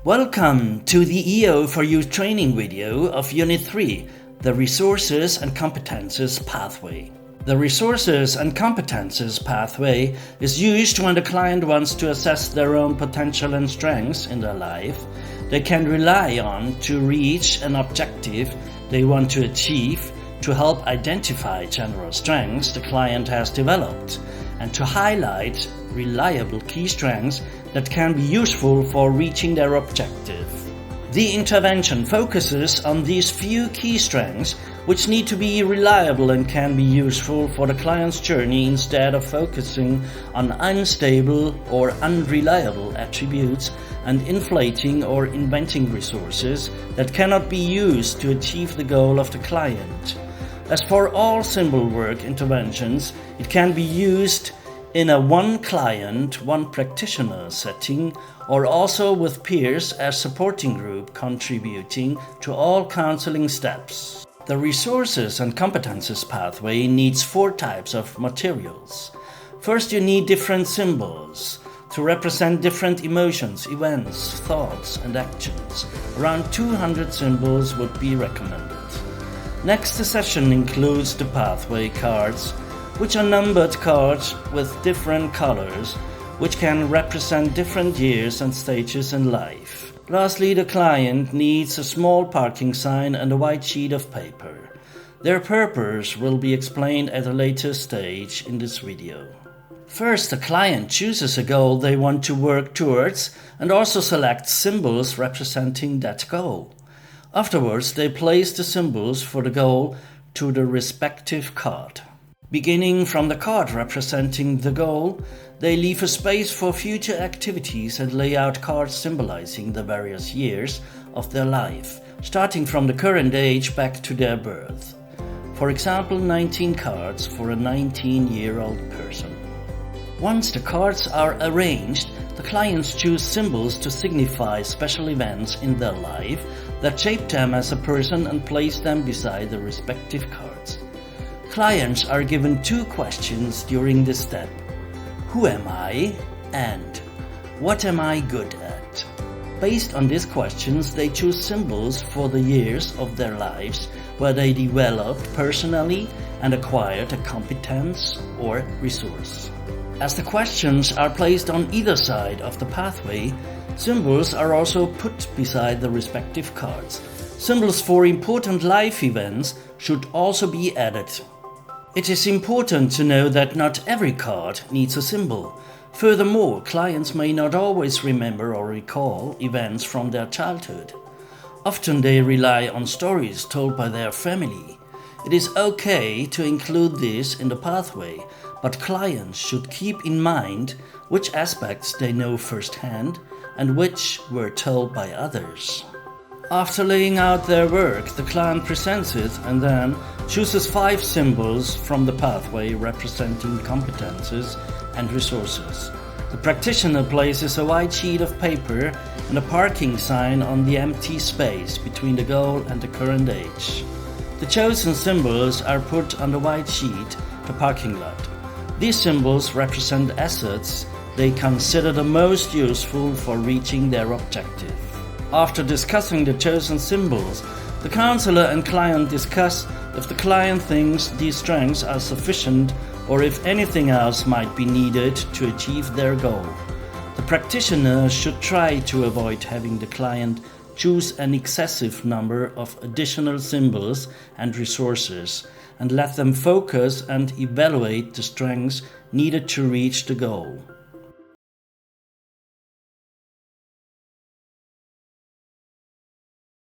Welcome to the EJO4Youth training video of Unit 3, the Resources and Competences Pathway. The Resources and Competences Pathway is used when the client wants to assess their own potential and strengths in their life they can rely on to reach an objective they want to achieve, to help identify general strengths the client has developed, and to highlight reliable key strengths that can be useful for reaching their objective. The intervention focuses on these few key strengths which need to be reliable and can be useful for the client's journey instead of focusing on unstable or unreliable attributes and inflating or inventing resources that cannot be used to achieve the goal of the client. As for all symbol work interventions, it can be used in a one client, one practitioner setting, or also with peers as supporting group contributing to all counseling steps. The Resources and Competences Pathway needs 4 types of materials. First, you need different symbols to represent different emotions, events, thoughts and actions. Around 200 symbols would be recommended. Next, the session includes the pathway cards, which are numbered cards with different colors, which can represent different years and stages in life. Lastly, the client needs a small parking sign and a white sheet of paper. Their purpose will be explained at a later stage in this video. First, the client chooses a goal they want to work towards and also selects symbols representing that goal. Afterwards, they place the symbols for the goal to the respective card. Beginning from the card representing the goal, they leave a space for future activities and lay out cards symbolizing the various years of their life, starting from the current age back to their birth. For example, 19 cards for a 19-year-old person. Once the cards are arranged, the clients choose symbols to signify special events in their life that shape them as a person and place them beside the respective cards. Clients are given 2 questions during this step. Who am I? And what am I good at? Based on these questions, they choose symbols for the years of their lives where they developed personally and acquired a competence or resource. As the questions are placed on either side of the pathway, symbols are also put beside the respective cards. Symbols for important life events should also be added. It is important to know that not every card needs a symbol. Furthermore, clients may not always remember or recall events from their childhood. Often they rely on stories told by their family. It is okay to include this in the pathway, but clients should keep in mind which aspects they know firsthand and which were told by others. After laying out their work, the client presents it and then chooses 5 symbols from the pathway representing competences and resources. The practitioner places a white sheet of paper and a parking sign on the empty space between the goal and the current age. The chosen symbols are put on the white sheet, the parking lot. These symbols represent assets they consider the most useful for reaching their objective. After discussing the chosen symbols, the counselor and client discuss if the client thinks these strengths are sufficient or if anything else might be needed to achieve their goal. The practitioner should try to avoid having the client choose an excessive number of additional symbols and resources and let them focus and evaluate the strengths needed to reach the goal.